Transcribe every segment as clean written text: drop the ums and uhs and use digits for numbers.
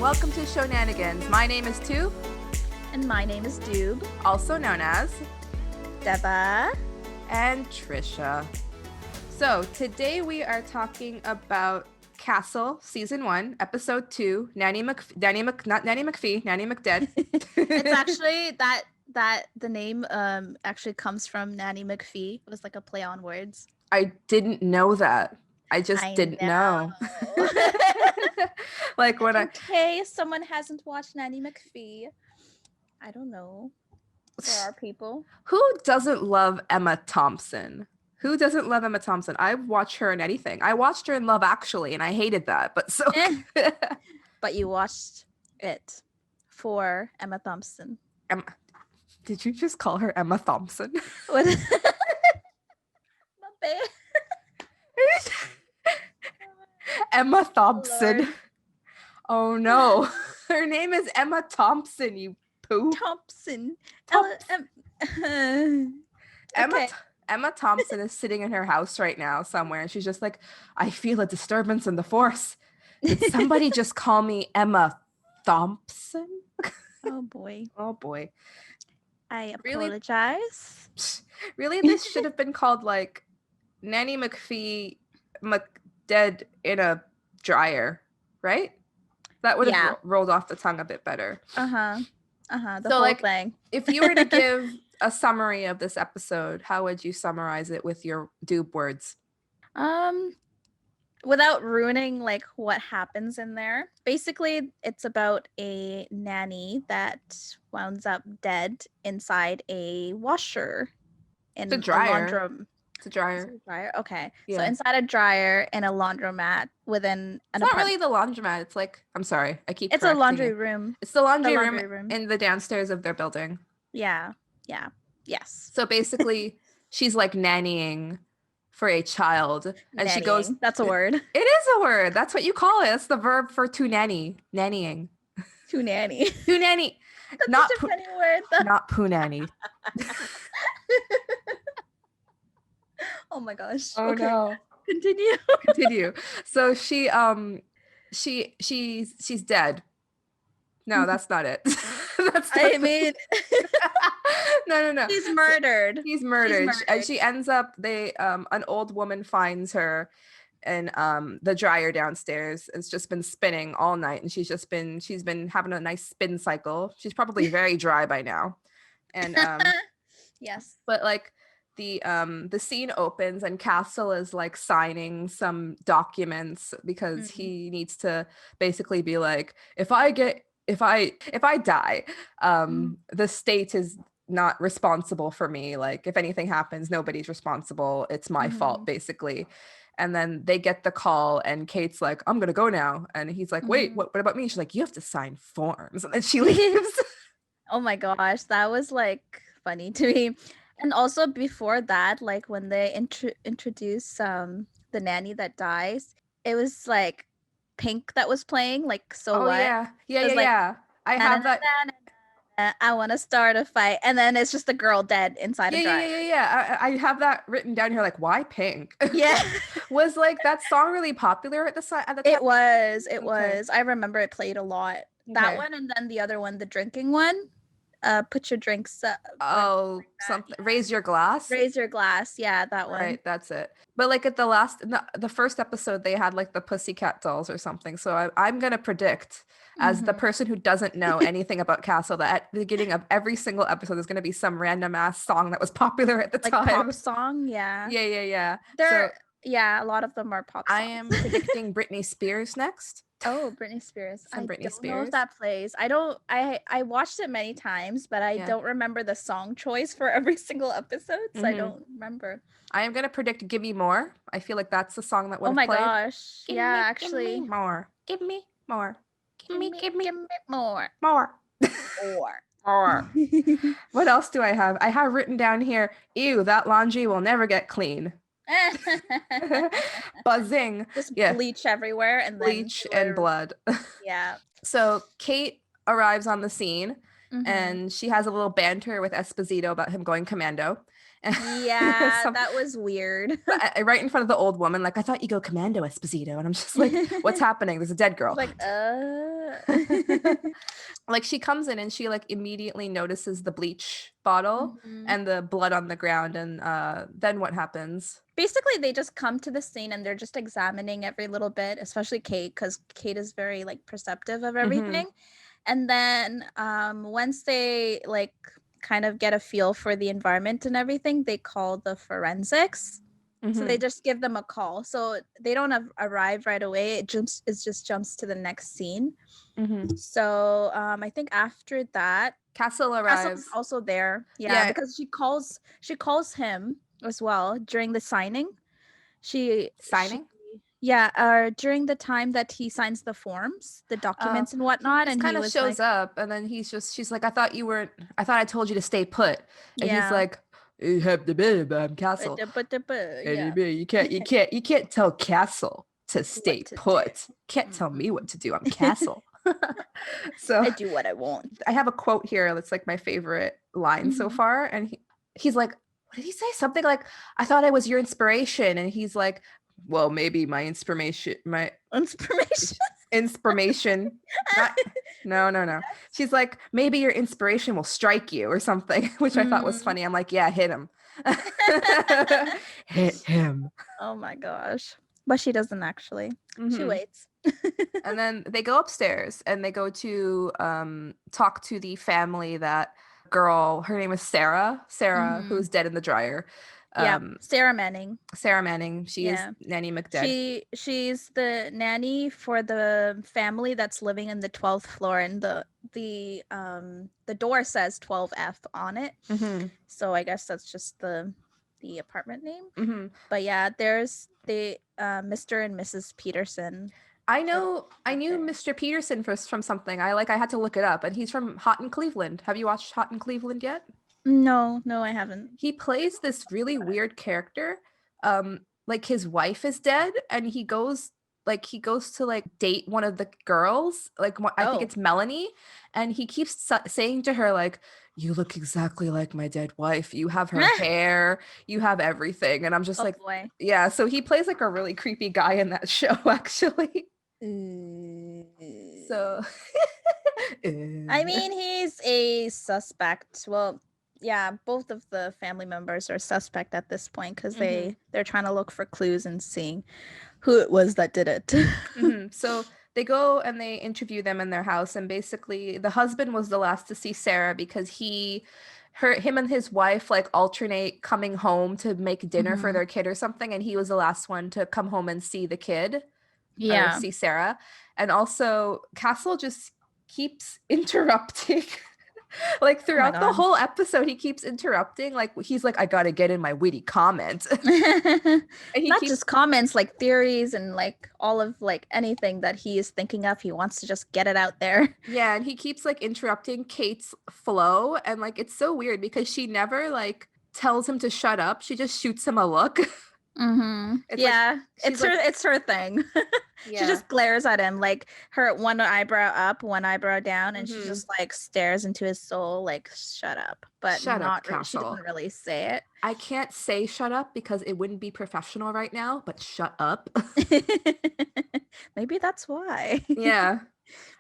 welcome to Shownanigans. My name is Tu, And my name is Doob, also known as Deva and Tresha. So today we are talking about Castle Season 1, Episode 2, Nanny McDead. It's actually that the name actually comes from Nanny McPhee. It was like a play on words. I didn't know that. I just didn't know. Like when In case someone hasn't watched Nanny McPhee, I don't know. There are people. Who doesn't love Emma Thompson? Who doesn't love Emma Thompson? I watch her in anything. I watched her in Love Actually, and I hated that. But so, But you watched it for Emma Thompson. Emma, did you just call her Emma Thompson? What? My bad. Emma Thompson. Lord. Oh no, her name is Emma Thompson. You poo. Thompson. Emma Thompson is sitting in her house right now somewhere, and she's just like, I feel a disturbance in the force. Did somebody just call me Emma Thompson? Oh boy. Oh boy. I Really? apologize. Really, this should have been called like Nanny McPhee McDead in a dryer, right? That would have rolled off the tongue a bit better. The So, whole like, thing. If you were to give a summary of this episode, how would you summarize it with your Doob words? Without ruining like what happens in there. Basically, it's about a nanny that wounds up dead inside a washer in It's a dryer. laundromat. It's a dryer. Is it a dryer? Okay. Yeah. So inside a dryer in a laundromat within an It's not really the laundromat. It's like, I'm sorry, I keep It's a correcting laundry you. room. It's the laundry room in the downstairs of their building. Yeah. Yes. So basically, she's like nannying for a child, and she goes, That's a word. It is a word. That's what you call it. That's the verb for to nanny. Nannying. To nanny. To nanny. That's Not such a funny word. Not poo nanny. Oh my gosh. Oh okay. no. Continue. So she's dead. No, that's not it. No. He's murdered. He's murdered. And she ends up, an old woman finds her in the dryer downstairs. It's just been spinning all night, and she's been having a nice spin cycle. She's probably very dry by now. And yes. But like the scene opens and Castle is like signing some documents because he needs to basically be like, if I die, the state is not responsible for me. Like, if anything happens, nobody's responsible. It's my fault, basically. And then they get the call, and Kate's like, I'm gonna go now. And he's like, wait, what about me? She's like, you have to sign forms. And then she leaves. Oh my gosh, that was like funny to me. And also before that, like when they introduce the nanny that dies, it was like Pink that was playing, like So What? Yeah. I have that. I want to start a fight, and then it's just a girl dead inside a dryer. Yeah. I have that written down here. Like, why Pink? Yeah. Was like that song really popular at the time? It was. I remember it played a lot. That one, and then the other one, the drinking one. Put your drinks up. Something. Raise your glass. Raise your glass. Yeah, that one. Right, that's it. But like at the first episode, they had like the Pussycat Dolls or something. So I'm gonna predict, as the person who doesn't know anything about Castle, that at the beginning of every single episode, there's gonna be some random ass song that was popular at the time. Like pop song, yeah. Yeah. A lot of them are pop songs. I am predicting Britney Spears next. Oh, Britney Spears. I don't know if that plays. I watched it many times, but I don't remember the song choice for every single episode, so I don't remember. I am going to predict Give Me More. I feel like that's the song that would have played. Oh my gosh. Actually. Give me more. Give me more. Give me more. More. What else do I have? I have written down here, ew, that laundry will never get clean. Buzzing. Just bleach everywhere and bleach and blood. Yeah. So Kate arrives on the scene, and she has a little banter with Esposito about him going commando. Yeah, that was weird. Right in front of the old woman, like, I thought you go commando, Esposito. And I'm just like, what's happening? There's a dead girl. Like, Like, she comes in and she like immediately notices the bleach bottle and the blood on the ground. And then what happens? Basically, they just come to the scene and they're just examining every little bit, especially Kate, because Kate is very like perceptive of everything. And then once they like kind of get a feel for the environment and everything, they call the forensics. So they just give them a call. So they don't arrive right away. It just jumps to the next scene. So I think after that, Castle arrives. Castle's also there. Yeah, because she calls him as well during the signing. During the time that he signs the forms, the documents and whatnot, and kind of shows up, and then she's like, I thought I told you to stay put, and he's like, I'm Castle. You can't tell Castle to stay put. Can't tell me what to do. I'm Castle. So I do what I want. I have a quote here that's like my favorite line so far, and he's like, what did he say? Something like, I thought I was your inspiration, and he's like, well, maybe my inspiration. No. She's like, maybe your inspiration will strike you or something, which I thought was funny. I'm like, yeah, hit him. Hit him. Oh my gosh. But she doesn't actually. She waits. And then they go upstairs and they go to talk to the family. That girl, her name is Sarah, who's dead in the dryer. Sarah Manning. She is Nanny McDead. She's the nanny for the family that's living in the 12th floor, and the door says 12F on it. So I guess that's just the apartment name. But yeah, there's the Mr. and Mrs. Peterson. I knew Mr. Peterson from something. I had to look it up, and he's from Hot in Cleveland. Have you watched Hot in Cleveland yet? No, I haven't. He plays this really weird character. Like, his wife is dead, and he goes to like date one of the girls. Like, I think it's Melanie, and he keeps saying to her like, you look exactly like my dead wife. You have her hair, you have everything. And I'm just boy. Yeah. So he plays like a really creepy guy in that show, actually. So I mean, he's a suspect. Well, yeah, both of the family members are suspect at this point because they're trying to look for clues and seeing who it was that did it. So they go and they interview them in their house, and basically the husband was the last to see Sarah because him and his wife like alternate coming home to make dinner for their kid or something, and he was the last one to come home and see the kid. Or see Sarah. And also Castle just keeps interrupting. Like, throughout the whole episode, he keeps interrupting. Like, he's like, I gotta get in my witty comment. And he just comments, like theories and like all of like anything that he is thinking of. He wants to just get it out there. Yeah, and he keeps like interrupting Kate's flow, and like it's so weird because she never like tells him to shut up. She just shoots him a look. It's her thing. She just glares at him, like her one eyebrow up, one eyebrow down, and she just like stares into his soul, like, shut up. But she doesn't really say it. I can't say shut up because it wouldn't be professional right now, but shut up. Maybe that's why. Yeah.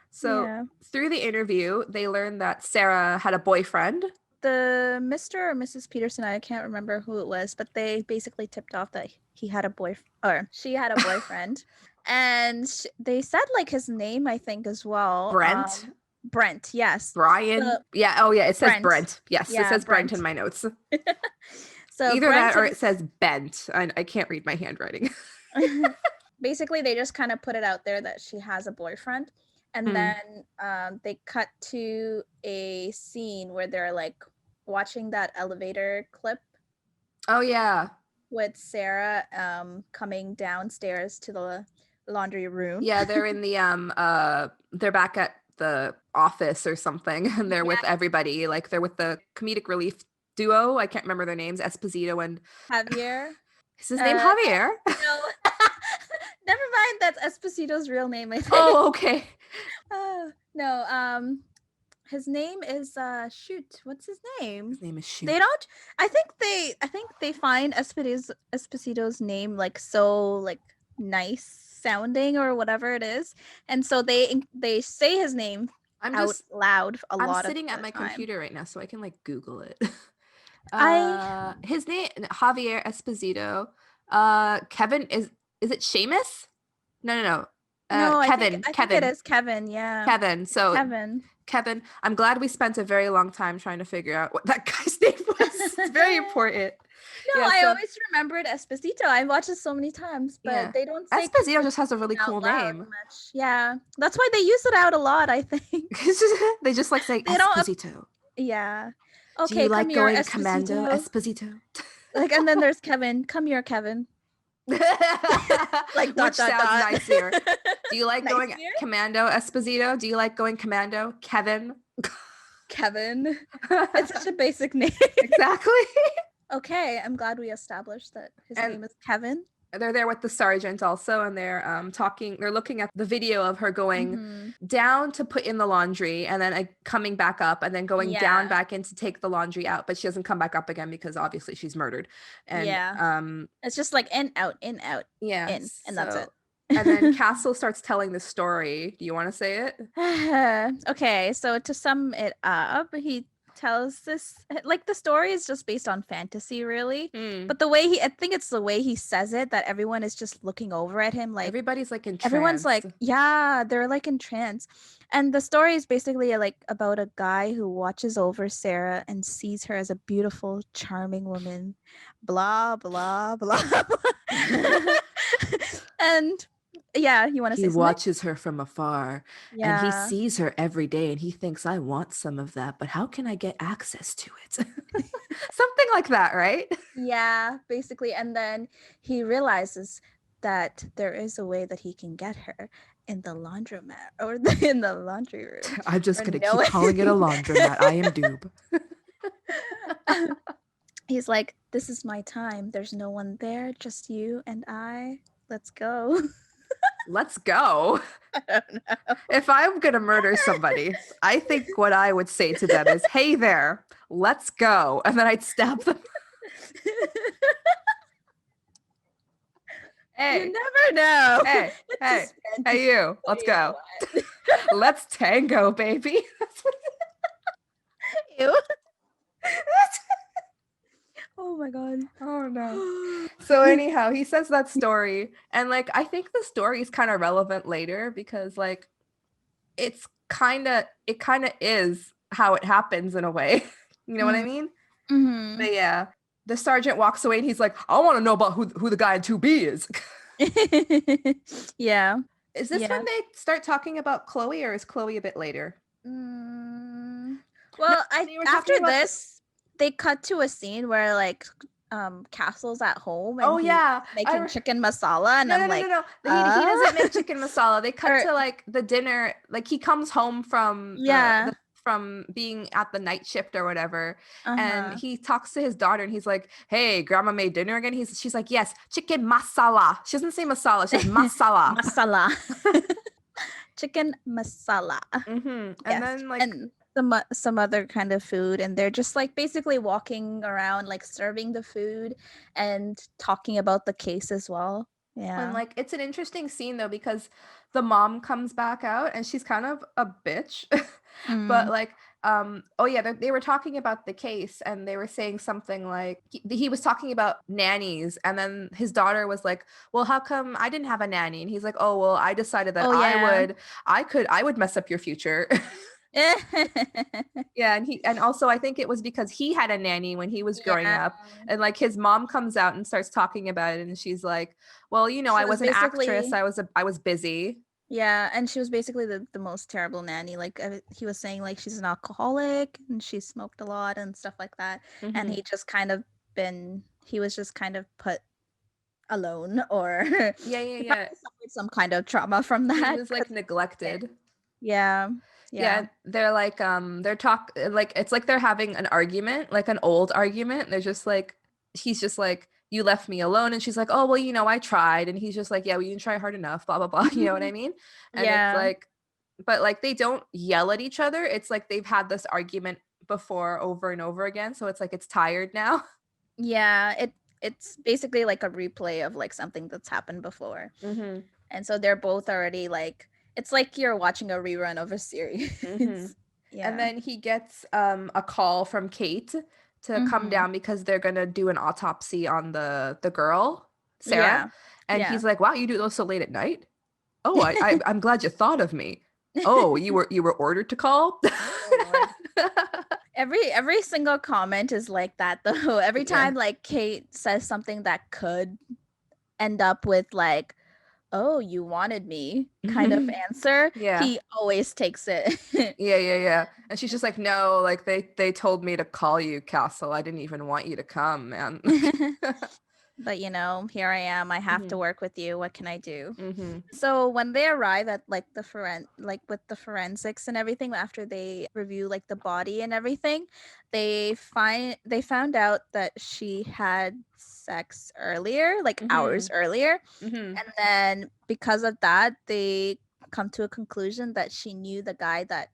So through the interview, they learned that Sarah had a boyfriend. The Mr. or Mrs. Peterson, I can't remember who it was, but they basically tipped off that she had a boyfriend. And they said like his name, I think, as well. Brent, yes. Brian. It says Brent. Yes, it says Brent in my notes. So either Brent that or it says Bent. I can't read my handwriting. Basically, they just kind of put it out there that she has a boyfriend. And then they cut to a scene where they're like watching that elevator clip. Oh yeah. With Sarah coming downstairs to the laundry room. Yeah, they're in the they're back at the office or something, and they're with everybody. Like, they're with the comedic relief duo. I can't remember their names. Esposito and Javier. Is his name Javier? No. Never mind, that's Esposito's real name, I think. Oh, okay. No, His name is shoot, what's his name? His name is Shoot. They don't. I think they find Esposito's name like so like nice sounding or whatever it is, and so they say his name out loud a lot. I'm sitting of at my time. computer right now, so I can like Google it. I His name Javier Esposito. Kevin is it Seamus? No. No, Kevin. I think it is Kevin. Yeah, Kevin. So Kevin. I'm glad we spent a very long time trying to figure out what that guy's name was. It's very important. No, yeah, I always remembered Esposito. I watched it so many times, but they don't say Esposito just has a really cool name. Much. Yeah, that's why they use it out a lot, I think. They just like saying Esposito. Yeah. Okay. Do you like going Esposito? Commando Esposito? Like, and then there's Kevin. Come here, Kevin. Like which sounds nicer. Do you like going Commando Esposito? Do you like going Commando Kevin? Kevin. It's such a basic name. Exactly. Okay, I'm glad we established that his name is Kevin. They're there with the sergeant also, and they're talking. They're looking at the video of her going down to put in the laundry, and then coming back up, and then going down back in to take the laundry out. But she doesn't come back up again because obviously she's murdered. And it's just like in, out, yeah, in, and that's it. And then Castle starts telling the story. Do you want to say it? Okay, so to sum it up, he tells this, like, the story is just based on fantasy, really. But the way I think it's the way he says it that everyone is just looking over at him, like everybody's like in trance. Everyone's like, yeah, they're like in trance. And the story is basically like about a guy who watches over Sarah and sees her as a beautiful, charming woman. Blah blah blah. And yeah, you want to say something? He watches her from afar and he sees her every day and he thinks, I want some of that, but how can I get access to it? Something like that, right? Yeah, basically. And then he realizes that there is a way that he can get her in the laundromat or in the laundry room. I'm just going to keep calling it a laundromat. I am Doob. He's like, this is my time. There's no one there, just you and I. Let's go. Let's go. I don't know. If I'm going to murder somebody, I think what I would say to them is, hey there, let's go. And then I'd stab them. Hey. You never know. Hey, you. Let's go. Let's tango, baby. Ew. Oh my god. Oh no. So anyhow, he says that story, and like I think the story is kind of relevant later because like it kind of is how it happens in a way. You know what I mean? Mm-hmm. But yeah, the sergeant walks away and he's like, I want to know about who the guy in 2B is. Yeah. Is this when they start talking about Chloe, or is Chloe a bit later? Well, after this, they cut to a scene where like Castle's at home and he's making chicken masala, and I'm like, no. He doesn't make chicken masala. They cut to like the dinner, like he comes home from from being at the night shift or whatever, and he talks to his daughter and he's like, hey, grandma made dinner again. She's like, yes, chicken masala. She doesn't say masala, she says masala. Chicken masala. And then like some other kind of food, and they're just like basically walking around like serving the food and talking about the case as well. And like it's an interesting scene though because the mom comes back out and she's kind of a bitch. But like they were talking about the case and they were saying something like he was talking about nannies, and then his daughter was like, well, how come I didn't have a nanny? And he's like, oh well, I decided that I would mess up your future. Yeah, and also I think it was because he had a nanny when he was growing up, and like his mom comes out and starts talking about it, and she's like, well, you know, I was an actress, I was busy. Yeah, and she was basically the most terrible nanny. Like he was saying like she's an alcoholic and she smoked a lot and stuff like that, and he was just kind of put alone or suffered some kind of trauma from that. He was like neglected. Yeah, they're like it's like they're having an argument, like an old argument. They're just like, he's just like, you left me alone, and she's like, oh well, you know, I tried, and he's just like, yeah, well, you didn't try hard enough, blah blah blah. You know what I mean? And it's like but like they don't yell at each other. It's like they've had this argument before over and over again, so it's like it's tired now. Yeah, it's basically like a replay of like something that's happened before. And so they're both already like, it's like you're watching a rerun of a series. Yeah. And then he gets a call from Kate to come down because they're gonna do an autopsy on the girl, Sarah. Yeah. And he's like, wow, you do those so late at night? Oh, I'm glad you thought of me. Oh, you were ordered to call? Oh, every single comment is like that though. Every time like Kate says something that could end up with like, oh, you wanted me kind of answer, he always takes it. Yeah. And she's just like, no, like they told me to call you, Castle. I didn't even want you to come, man. But you know, here I am. I have to work with you. What can I do? So when they arrive at like with the forensics and everything, after they review like the body and everything, they found out that she had sex earlier, like hours earlier, and then because of that, they come to a conclusion that she knew the guy that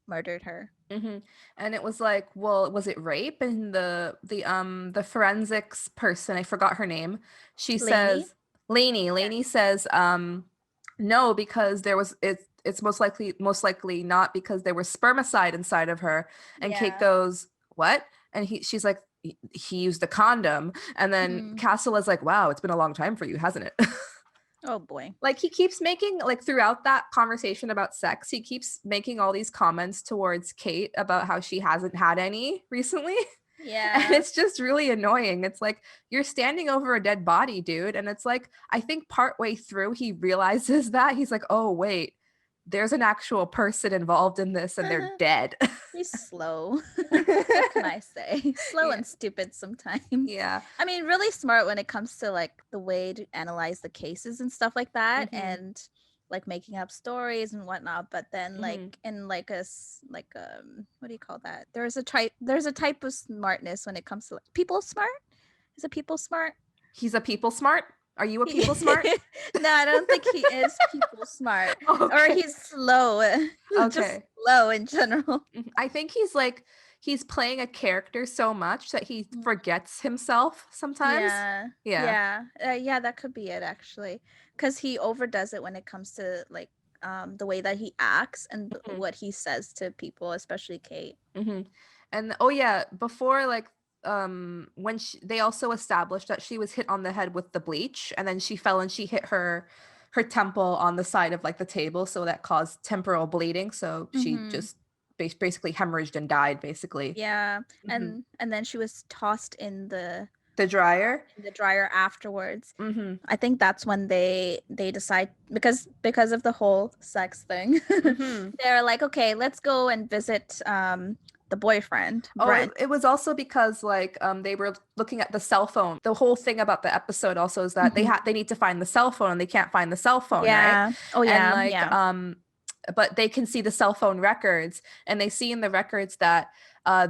murdered her. And it was like, well, was it rape? And the forensics person, I forgot her name. She says, Lainey says, no, because it's most likely not, because there was spermicide inside of her. And Kate goes, what? And she's like, he used a condom. And then Castle is like, wow, it's been a long time for you, hasn't it? Oh boy. Like he keeps making, like throughout that conversation about sex, he keeps making all these comments towards Kate about how she hasn't had any recently. Yeah. And it's just really annoying. It's like, you're standing over a dead body, dude. And it's like, I think partway through he realizes that. He's like, oh wait, there's an actual person involved in this and they're dead. He's slow. What can I say? Slow and stupid sometimes. Yeah. I mean, really smart when it comes to like the way to analyze the cases and stuff like that, and like making up stories and whatnot. But then like in like what do you call that? There's a type of smartness when it comes to like people smart. Is it people smart? He's a people smart. Are you a people smart? No, I don't think he is people smart. Okay. Or he's slow. Okay. Just slow in general. I think he's playing a character so much that he forgets himself sometimes. Yeah, that could be it actually, because he overdoes it when it comes to like the way that he acts and what he says to people, especially Kate. And before like when they also established that she was hit on the head with the bleach, and then she fell and she hit her temple on the side of like the table, so that caused temporal bleeding, so she just basically hemorrhaged and died basically. And then she was tossed in the dryer afterwards. I think that's when they decide, because of the whole sex thing. They're like, okay, let's go and visit the boyfriend, Brent. It was also because like they were looking at the cell phone. The whole thing about the episode also is that they need to find the cell phone, and they can't find the cell phone, right? And but they can see the cell phone records, and they see in the records that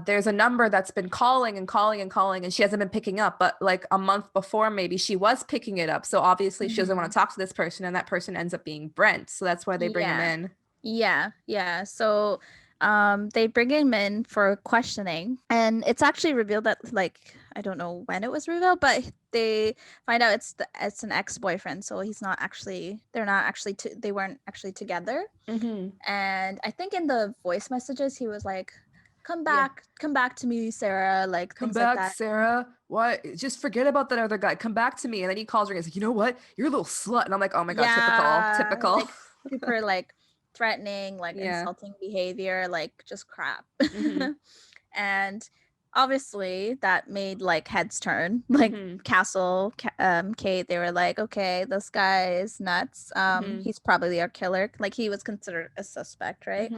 there's a number that's been calling and calling and calling, and she hasn't been picking up, but like a month before maybe she was picking it up, so obviously she doesn't want to talk to this person, and that person ends up being Brent, so that's why they bring him in. So they bring him in for questioning, and it's actually revealed that, like, I don't know when it was revealed, but they find out it's an ex-boyfriend, so they weren't actually together. And I think in the voice messages he was like, come back to me, Sarah, like come things back, like that. Sarah, what, just forget about that other guy, come back to me. And then he calls her and he's like, you know what, you're a little slut. And I'm like, oh my god, typical. Like, super like threatening, like insulting behavior, like just crap. And obviously that made like heads turn, like Castle, Kate, they were like, okay, this guy is nuts, he's probably our killer, like he was considered a suspect, right?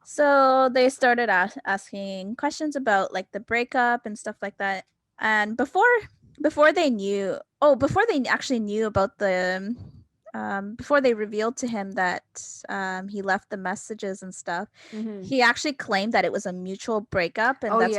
So they started asking questions about like the breakup and stuff like that. And before they actually knew about the before they revealed to him that he left the messages and stuff, he actually claimed that it was a mutual breakup, and like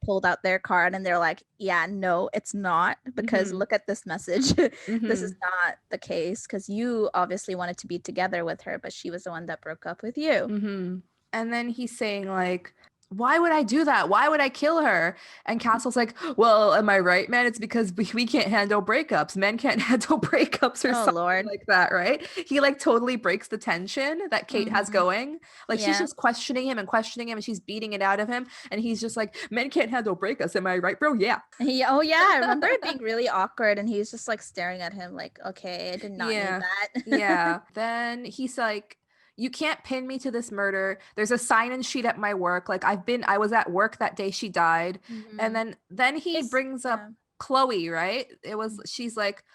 pulled out their card and they're like, yeah, no, it's not, because look at this message. This is not the case, because you obviously wanted to be together with her, but she was the one that broke up with you. And then he's saying like, why would I do that? Why would I kill her? And Castle's like, well, am I right, man? It's because we can't handle breakups. Men can't handle breakups or something Lord. like that, right? He like totally breaks the tension that Kate has going. Like she's just questioning him and she's beating it out of him. And he's just like, men can't handle breakups. Am I right, bro? Yeah. Oh yeah, I remember it being really awkward, and he's just like staring at him like, okay, I did not need that. Yeah. Then he's like, you can't pin me to this murder. There's a sign-in sheet at my work. Like I was at work that day she died. And then he brings up Chloe, right? She's like,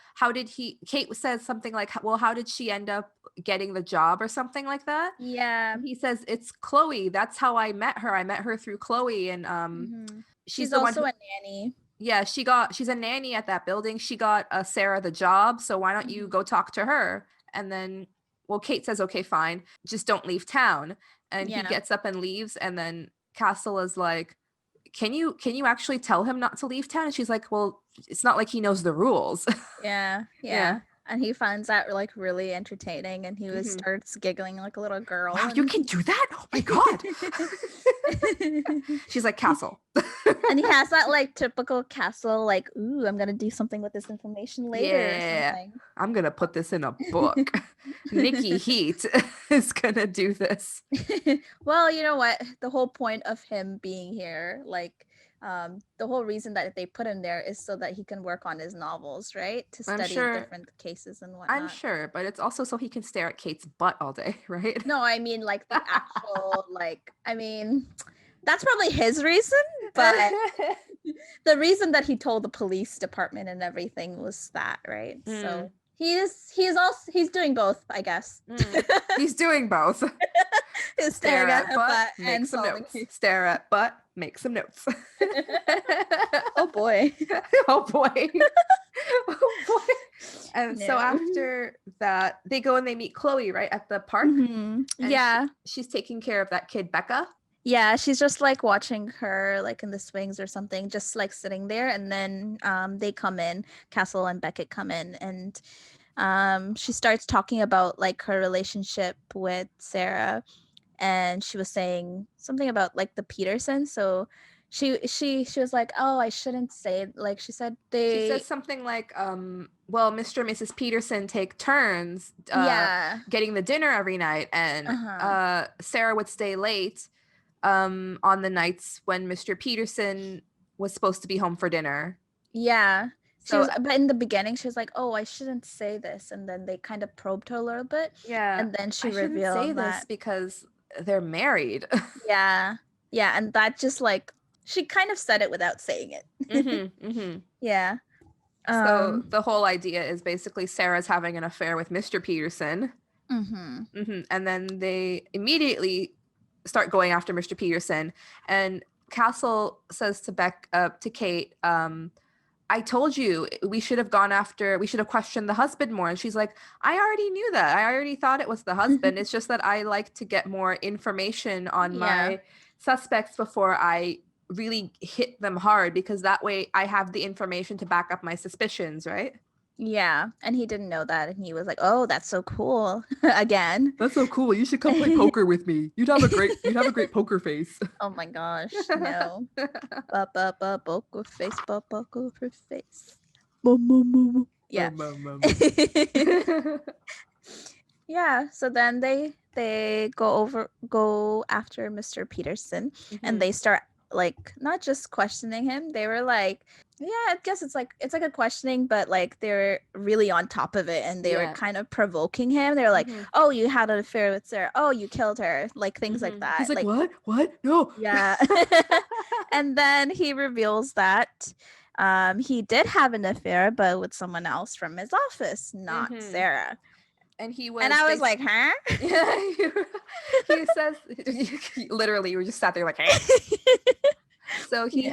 Kate says something like, well, how did she end up getting the job or something like that? Yeah. And he says, it's Chloe. That's how I met her. I met her through Chloe. And she's the also one a nanny. Yeah, she's a nanny at that building. She got Sarah the job. So why don't you go talk to her? And then Kate says, okay, fine. Just don't leave town. And he gets up and leaves. And then Castle is like, can you actually tell him not to leave town? And she's like, well, it's not like he knows the rules. Yeah. And he finds that like really entertaining, and he starts giggling like a little girl. Wow, you can do that? Oh my God. She's like, Castle. And he has that like typical Castle, like, ooh, I'm gonna do something with this information later. Yeah, or something. I'm gonna put this in a book. Nikki Heat is gonna do this. Well, you know what? The whole point of him being here, like, the whole reason that they put him there is so that he can work on his novels, right? To study different cases and whatnot. I'm sure, but it's also so he can stare at Kate's butt all day, right? No, I mean like the actual, like, I mean, that's probably his reason, but the reason that he told the police department and everything was that, right? So he's doing both, I guess. He's doing both. Stare at butt make some notes. Stare at butt, make some notes. Oh boy. Oh boy. Oh boy. And so after that, they go and they meet Chloe, right, at the park. Yeah. She's taking care of that kid, Becca. Yeah, she's just like watching her like in the swings or something, just like sitting there. And then they come in, Castle and Beckett come in, and she starts talking about like her relationship with Sarah. And she was saying something about like the Peterson. So she was like, oh, I shouldn't say, like, she said she says something like, well, Mr. and Mrs. Peterson take turns getting the dinner every night, and Sarah would stay late on the nights when Mr. Peterson was supposed to be home for dinner. Yeah. But in the beginning, she was like, oh, I shouldn't say this. And then they kind of probed her a little bit. Yeah. And then she revealed say this because they're married. Yeah. And that just like, she kind of said it without saying it. Yeah. So the whole idea is basically Sarah's having an affair with Mr. Peterson. And then they immediately start going after Mr. Peterson. And Castle says to Kate, I told you we should have questioned the husband more. And she's like, I already knew that. I already thought it was the husband. It's just that I like to get more information on my suspects before I really hit them hard, because that way I have the information to back up my suspicions, right? Yeah, and he didn't know that, and he was like, oh, that's so cool. Again, that's so cool. You should come play poker with me. You'd have a great poker face. Oh my gosh, no. Poker face. Yeah. Yeah, so then they go after Mr. Peterson, and they start like not just questioning him. They were like, yeah, I guess it's like a questioning, but like they're really on top of it, and they were kind of provoking him. They were like, oh, you had an affair with Sarah, oh, you killed her, like things like that. He's like, what no. Yeah. And then he reveals that he did have an affair, but with someone else from his office, not Sarah. And I was like, huh? He says, literally, you were just sat there like, huh? So he's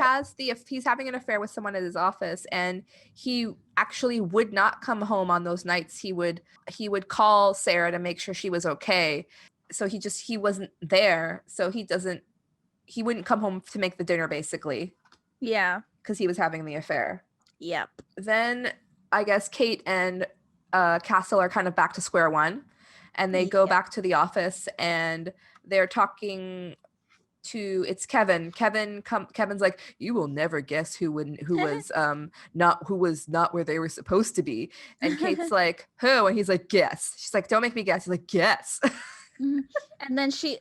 having an affair with someone at his office, and he actually would not come home on those nights. He would call Sarah to make sure she was okay. So he wasn't there. So he wouldn't come home to make the dinner, basically. Yeah. because he was having the affair. Yep. Then I guess Kate and Castle are kind of back to square one, and they go back to the office, and they're talking to Kevin. Kevin's like, you will never guess who was not where they were supposed to be. And Kate's like, who? And he's like, guess. She's like, don't make me guess. He's like, guess. And then he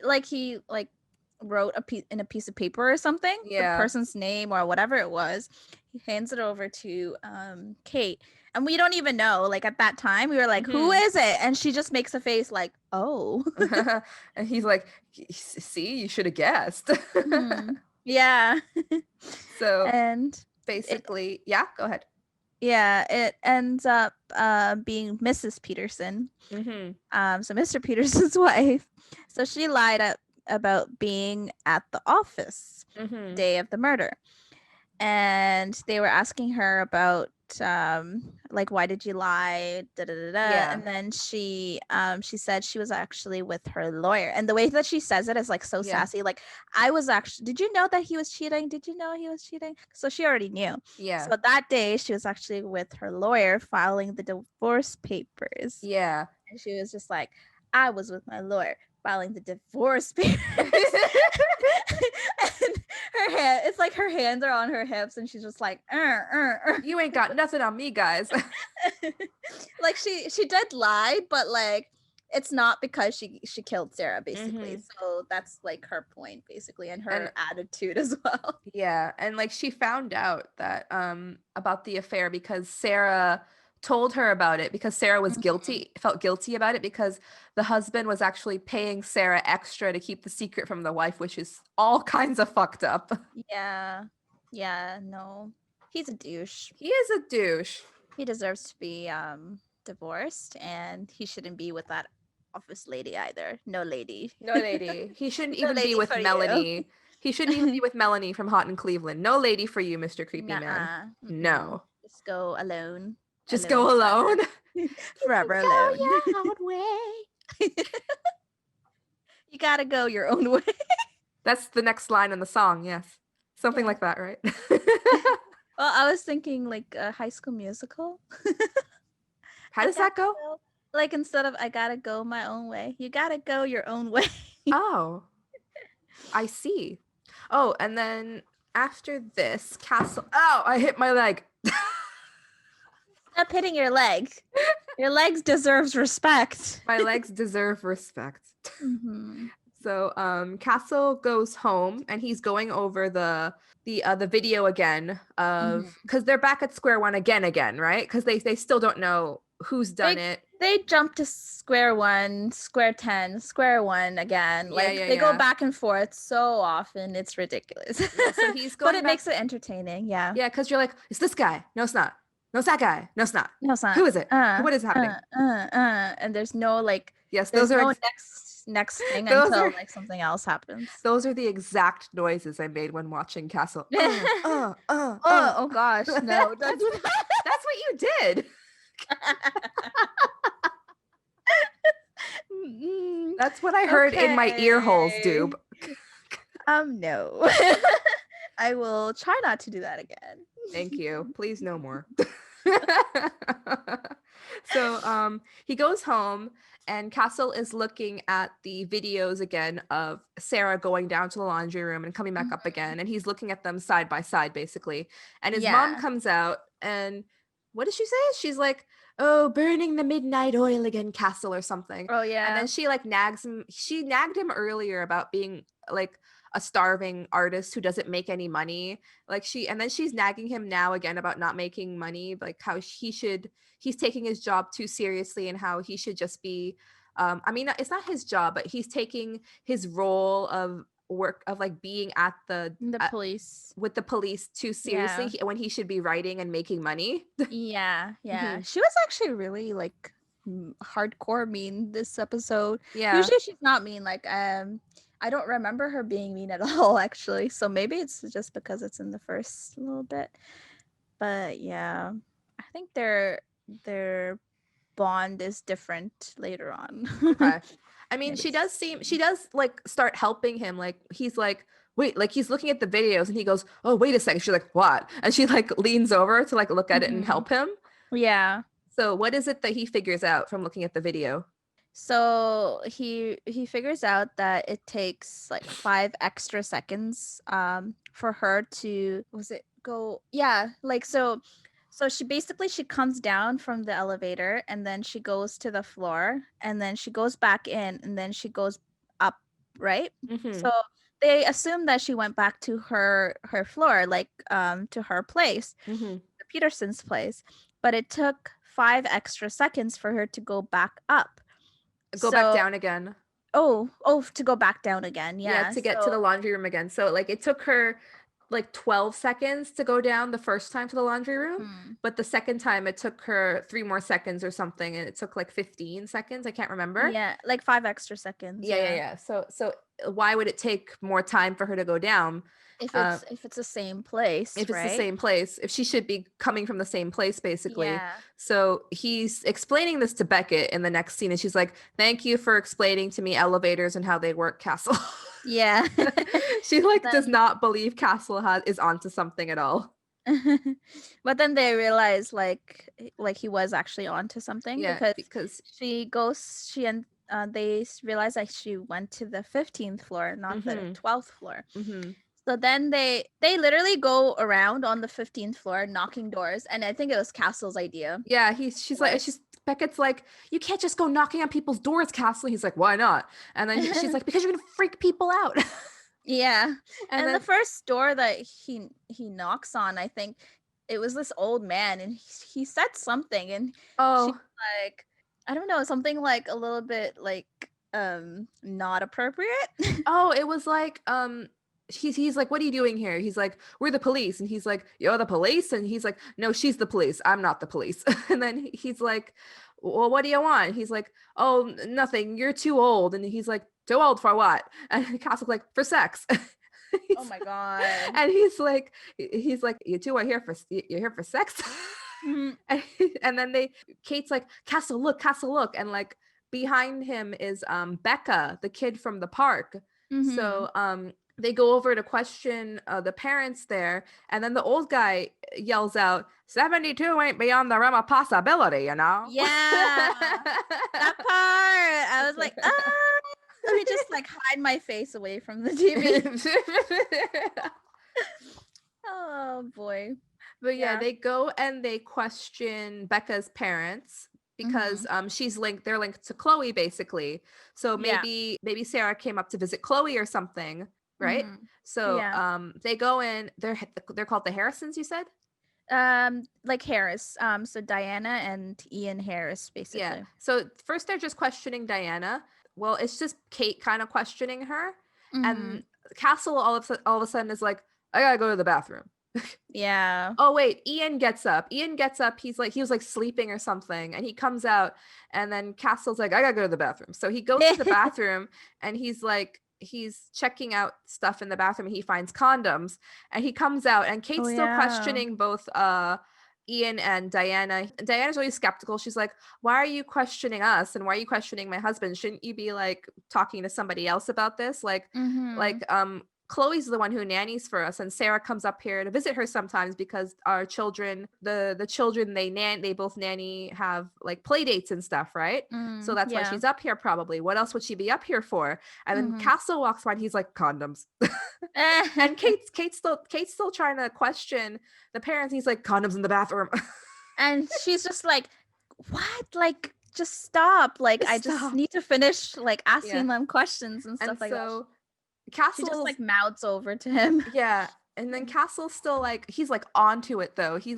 wrote in a piece of paper or something, the person's name or whatever it was. He hands it over to Kate, and we don't even know. Like at that time, we were like, "Who is it?" And she just makes a face like, "Oh." And he's like, "See, you should have guessed." Yeah. So and basically, go ahead. Yeah, it ends up being Mrs. Peterson. So Mr. Peterson's wife. So she lied about being at the office the day of the murder, and they were asking her about like, why did you lie, and then she said she was actually with her lawyer, and the way that she says it is like so sassy, like, did you know that he was cheating, so she already knew. So that day she was actually with her lawyer filing the divorce papers, and she was just like, I was with my lawyer filing the divorce papers. And her hand, it's like her hands are on her hips, and she's just like, you ain't got nothing on me, guys. Like she did lie, but like it's not because she killed Sarah, basically. So that's like her point, basically, and her attitude as well. Yeah, and like she found out that about the affair because Sarah told her about it, because Sarah was felt guilty about it, because the husband was actually paying Sarah extra to keep the secret from the wife, which is all kinds of fucked up. Yeah, no. He's a douche. He is a douche. He deserves to be divorced, and he shouldn't be with that office lady either. No lady. He shouldn't even be with Melanie. He shouldn't even be with Melanie from Hot in Cleveland. No lady for you, Mr. Creepy Man. No. Just go alone. Just go alone. Forever alone. Go your own way. You gotta go your own way. That's the next line in the song, yes. Something like that, right? Well, I was thinking like a High School Musical. How does that go? Like, instead of I gotta go my own way, you gotta go your own way. Oh, I see. Oh, and then after this, Castle. Oh, I hit my leg. Stop hitting your leg. Your legs deserves respect. My legs deserve respect. So Castle goes home, and he's going over the video again of, because they're back at square one again, right? Because they still don't know who's done it. They jump to square one, square 10, square one again. Like they go back and forth so often, it's ridiculous. So he's going, but it makes it entertaining. Yeah, because you're like, it's this guy. No, it's not. No, it's that guy. No, it's not. No, it's not. Who is it? What is happening? And there's no like. Yes, those are next thing until like something else happens. Those are the exact noises I made when watching Castle. Oh gosh, no, that's what you did. That's what I heard in my ear holes, Doob. No. I will try not to do that again. Thank you. Please no more. So he goes home, and Castle is looking at the videos again of Sarah going down to the laundry room and coming back up again, and he's looking at them side by side, basically. And his mom comes out, and what does she say? She's like, oh, burning the midnight oil again, Castle, or something. Oh, yeah. And then she like nags him. She nagged him earlier about being like a starving artist who doesn't make any money. And then she's nagging him now again about not making money, like how he's taking his job too seriously, and how he should just be, I mean, it's not his job, but he's taking his role of work of like being at the police with the police too seriously, when he should be writing and making money. Yeah. She was actually really like hardcore mean this episode. Usually she's not mean. Like I don't remember her being mean at all, actually. So maybe it's just because it's in the first little bit. But yeah, I think their bond is different later on. Okay. I mean, she does like start helping him. Like he's like, wait, like he's looking at the videos and he goes, oh, wait a second. She's like, what? And she like leans over to like look at it and help him. Yeah. So what is it that he figures out from looking at the video? So he figures out that it takes like 5 extra seconds for her to, was it go, yeah, like so she comes down from the elevator and then she goes to the floor and then she goes back in and then she goes up, right? Mm-hmm. So they assume that she went back to her floor, like to her place, Mm-hmm. the Peterson's place, but it took 5 extra seconds for her to go back up. Go back So, down again. to go back down again. Yeah, Yeah. to get to So, the laundry room again. So like it took her like 12 seconds to go down the first time to the laundry room, hmm, but the second time it took her 3 more seconds or something, and it took like 15 seconds. I can't remember. yeah, like 5 extra seconds. Yeah, yeah, Yeah. yeah. So why would it take more time for her to go down? If Uh, it's the same place, if it's the right? same place, if she should be coming from the same place, basically. Yeah. So he's explaining this to Beckett in the next scene, and she's like, "Thank you for explaining to me elevators and how they work, Castle." Yeah. She like does Then not believe Castle is onto something at all. but then they realize like he was actually onto something Yeah, because because she and they realize like she went to the 15th floor, not the mm-hmm, 12th floor. mm-hmm. So then they literally go around on the 15th floor knocking doors, and I think it was Castle's idea. Yeah, Anyway. she's Beckett's like, you can't just go knocking on people's doors, Castle. He's like, why not? And then she's like, because you're gonna freak people out. Yeah. And And the then first door that he knocks on, I think it was this old man, and he said something, and she's oh like, I don't know, something like a little bit like not appropriate. oh, it was like he's like, what are you doing here? He's like, we're the police, and he's like, you're the police, and he's like, no, she's the police, I'm not the police. And then he's like, well, what do you want? He's like, oh, nothing, you're too old. And he's like, too old for what? And Castle's like, for sex. Oh my god. And he's like, you two are here for you're here for sex. Mhm. And then Kate's like, Castle look, and like behind him is Becca, the kid from the park. Mhm. So they go over to question the parents there, and then the old guy yells out, 72 ain't beyond the realm of possibility, you know. Yeah. That part. I was like, let me just like hide my face away from the TV. Oh boy. But yeah, Yeah. they go and they question Becca's parents because Mhm. they're linked to Chloe, basically. So Yeah. maybe Sarah came up to visit Chloe or something, right? Mhm. So Yeah. they go in, they're called the Harrisons, you said? Like Harris. So Diana and Ian Harris, Yeah. basically. So first they're just questioning Diana. Well, it's just Kate kind of questioning her, Mhm. and Castle all of a sudden is like, I gotta go to the bathroom. Yeah. Oh wait, Ian gets up. He was like sleeping or something, and he comes out, and then Castle's like, I gotta go to the bathroom. So he goes to the bathroom, and he's checking out stuff in the bathroom, and he finds condoms, and he comes out, and Oh Kate's still yeah. questioning both Ian and Diana. Diana's really skeptical. She's like, why are you questioning us, and why are you questioning my husband? Shouldn't you be like talking to somebody else about this? Mhm. Chloe's the one who nannies for us, and Sarah comes up here to visit her sometimes because our children, the children they both nanny, have like play dates and stuff, right? So that's why Yeah. she's up here probably. What else would she be up here for? And then Mhm. Castle walks by and he's like, condoms. And Kate's still trying to question the parents. He's like, condoms in the bathroom. And she's just like, "What? Like just stop. Like I just Stop. need to finish like Yeah. asking them questions and And stuff like that." so She just Castle's like mouths over to him. Yeah, and then Castle's still like, he's like onto it though. He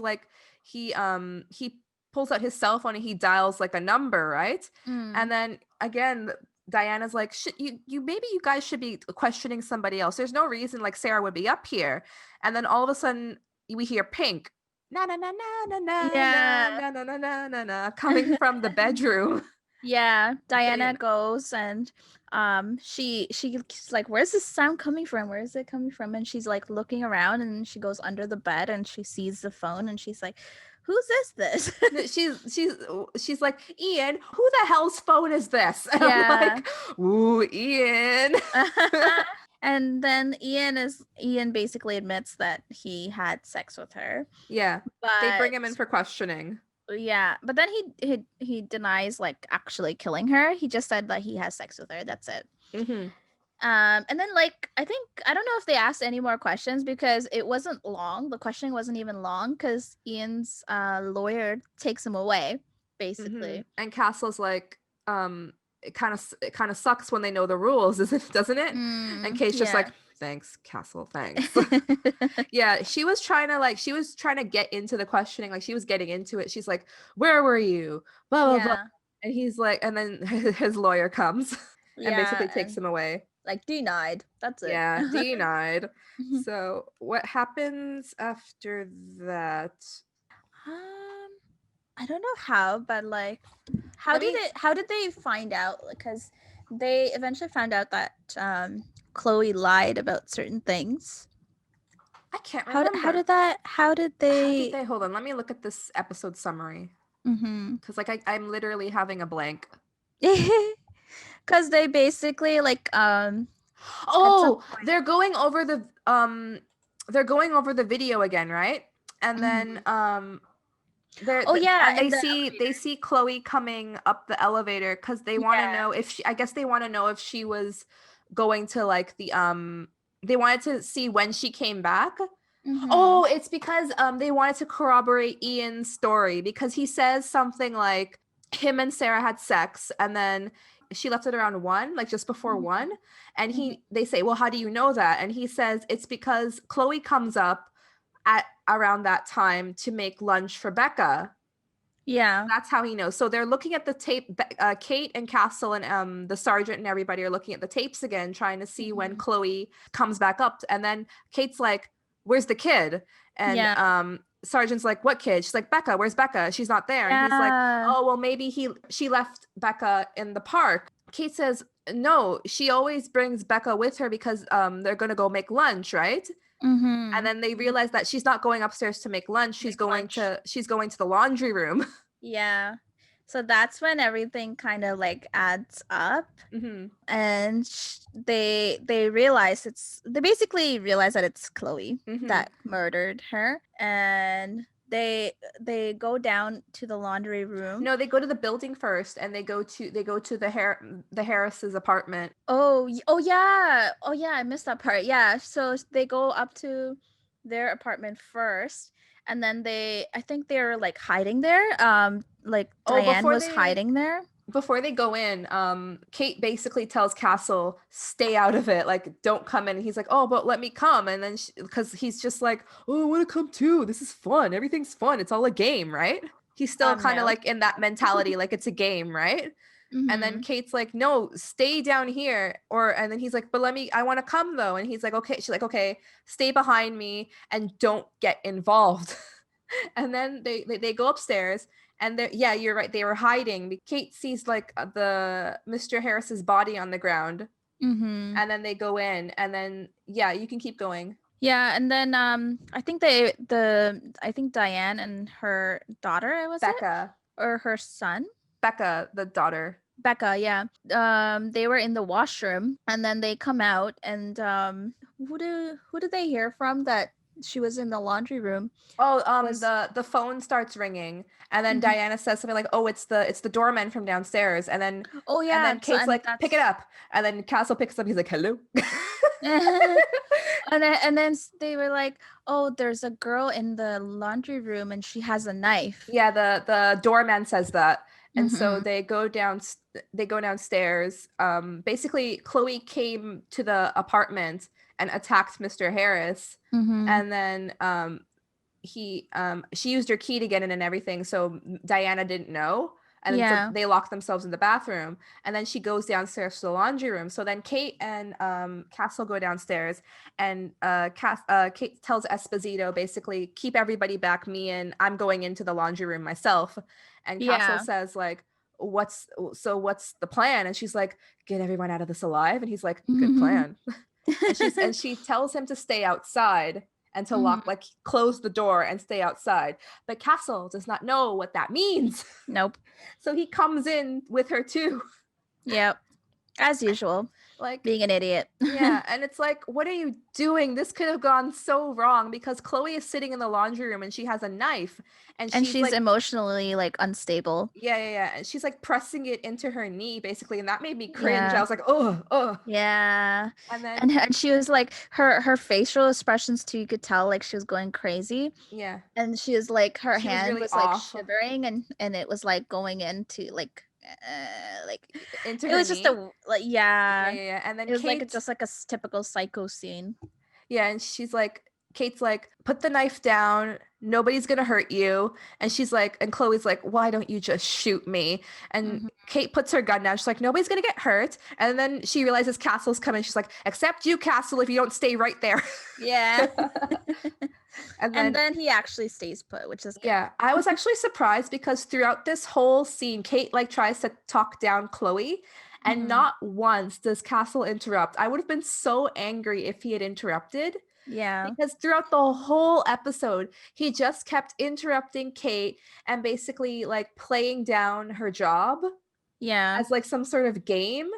pulls out his cell phone and he dials like a number, right? And Mm. then again Diana's like, should you maybe you guys should be questioning somebody else. There's no reason like Sarah would be up here. And then all of a sudden we hear Pink, na na na na na na Yeah. na na na na na na, coming from the bedroom. Yeah, Diana Diana. goes and she's like, where's this sound coming from? Where is it coming from? And she's like looking around and she goes under the bed and she sees the phone and she's like, whose is this? No, she's like, Ian, who the hell's phone is this? And I'm Yeah. like, ooh, Ian. And then Ian basically admits that he had sex with her. Yeah. They But bring him in for questioning. yeah, but then he denies like actually killing her. He just said that he has sex with her. That's it. Mm-hmm. And then like I don't know if they asked any more questions because it wasn't long. The questioning wasn't even long because Ian's lawyer takes him away, Mm-hmm. basically. And Castle's like, it kind of sucks when they know the rules, doesn't it? And Kate's just Yeah. like, thanks, Castle, thanks. Yeah, she was trying to get into the questioning, like she was getting into it. She's like, where were you? Blah blah blah. Yeah. And he's like, and then his lawyer comes and Yeah, basically takes and him away. like denied. That's it. Yeah, denied. So what happens after that? Um, I don't know how, but like, Let me how did they find out? Because they eventually found out that Chloe lied about certain things. I can't How remember. did that? How did How did they? they hold on? Let me look at this episode summary. Mm-hmm. Because I'm literally having a blank. Because they basically like at some Oh, point. they're going over the video again, right? And then Mhm. they're Oh yeah, and in the they elevator. see Chloe coming up the elevator because they want to Yeah. know if she, I guess they want to know if she was going to like they wanted to see when she came back. Mm-hmm. Oh, it's because they wanted to corroborate Ian's story because he says something like him and Sarah had sex and then she left it around 1, like just before 1. And Mm-hmm. they say, well, how do you know that? And he says it's because Chloe comes up at around that time to make lunch for Becca. Yeah. That's how he knows. So they're looking at the tape. Kate and Castle and the sergeant and everybody are looking at the tapes again, trying to see when Mhm. Chloe comes back up. And then Kate's like, "Where's the kid?" And Yeah. sergeant's like, "What kid?" She's like, "Becca. Where's Becca? She's not there." And he's like, Yeah. "Oh well, maybe she left Becca in the park." Kate says, "No, she always brings Becca with her because they're gonna go make lunch, right?" And Mm-hmm. then they realize that she's not going upstairs to make lunch. Make lunch. She's going to the laundry room. Yeah. So that's when everything kind of like adds up. Mm-hmm. And they realize they basically realize that it's Chloe Mm-hmm. that murdered her, and they go down to the laundry room. No, they go to the building first, and they go to the Harris's apartment. Oh yeah, I missed that part. Yeah, so they go up to their apartment first, and then I think they're like hiding there. Like Oh, Diane was hiding there. before they go in, Kate basically tells Castle, "Stay out of it. Like, don't come in." And he's like, "Oh, but let me come." And then because he's just like, "Oh, I want to come too. This is fun. Everything's fun. It's all a game, right?" He's still kind of No. like in that mentality, like it's a game, right? And then Mm-hmm. Kate's like, "No, stay down here." And then he's like, "But I want to come though." And he's like, "Okay." She's like, "Okay, stay behind me and don't get involved." And then they go upstairs and yeah, you're right. They were hiding. Kate sees like the Mr. Harris's body on the ground. Mm-hmm. And then they go in and then, yeah, you can keep going. Yeah, and then I think I think Diane and her daughter, was it? Becca, Or her son? the daughter. Becca, yeah. They were in the washroom, and then they come out, and who did they hear from that she was in the laundry room? Oh, Was the phone starts ringing, and then Mhm. Diana says something like, "Oh, it's the doorman from downstairs," Oh yeah, so, Kate's and like, "Pick it that's up," and then Castle picks up. He's like, "Hello." and then they were like, "Oh, there's a girl in the laundry room, and she has a knife." Yeah, the doorman says that, and so Mm-hmm. they go downstairs. Basically, Chloe came to the apartment and attacked Mr. Harris, Mm-hmm. and then she used her key to get in and everything, so Diana didn't know. And then so Yeah. they lock themselves in the bathroom, and then she goes downstairs to the laundry room. So then Kate and Castle go downstairs, and Kate tells Esposito basically, keep everybody back, me and I'm going into the laundry room myself. And Castle Yeah. says like, what's the plan? And she's like, get everyone out of this alive. And he's like, good plan. And she tells him to stay outside and to Mhm. like close the door and stay outside. But Castle does not know what that means. Nope. So he comes in with her too. Yep. As usual. Like, being an idiot. yeah, and it's like, what are you doing? This could have gone so wrong because Chloe is sitting in the laundry room and she has a knife and And she's she's like, emotionally like unstable. yeah. And she's like pressing it into her knee basically, and that made me cringe. I Yeah. was like, oh. Yeah. And then And she was like her facial expressions too, you could tell like she was going crazy. yeah, And she was like her she was hand really was like off shivering and it was like going into like into it her was just knee. a like yeah. Yeah. And then It was like Kate, just like a typical psycho scene. yeah, and Kate's like, put the knife down. Nobody's gonna hurt you. And she's like, and Chloe's like, why don't you just shoot me? And Mhm. Kate puts her gun down. She's like, nobody's gonna get hurt. And then she realizes Castle's coming. She's like, except you, Castle, if you don't stay right there. Yeah. And And then then he actually stays put, which is good. yeah, I was actually surprised because throughout this whole scene, Kate like tries to talk down Chloe, and Mhm. not once does Castle interrupt. I would have been so angry if he had interrupted Yeah. because throughout the whole episode, he just kept interrupting Kate and basically like playing down her job Yeah. as like some sort of game.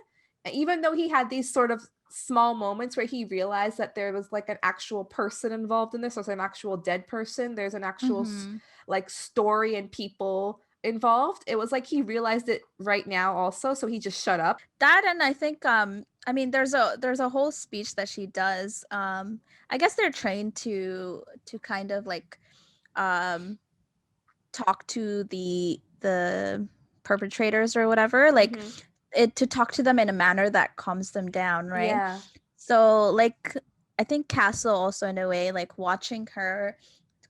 Even though he had these sort of small moments where he realized that there was like an actual person involved in this, there's an actual dead person, there's an actual Mhm. like story and people involved. It was like he realized it right now also, so he just shut up. That and I think I mean there's a whole speech that she does. I guess they're trained to kind of like um talk to the perpetrators or whatever, like Mm-hmm. it to talk to them in a manner that calms them down, right? Yeah. So like I think Castle also in a way like watching her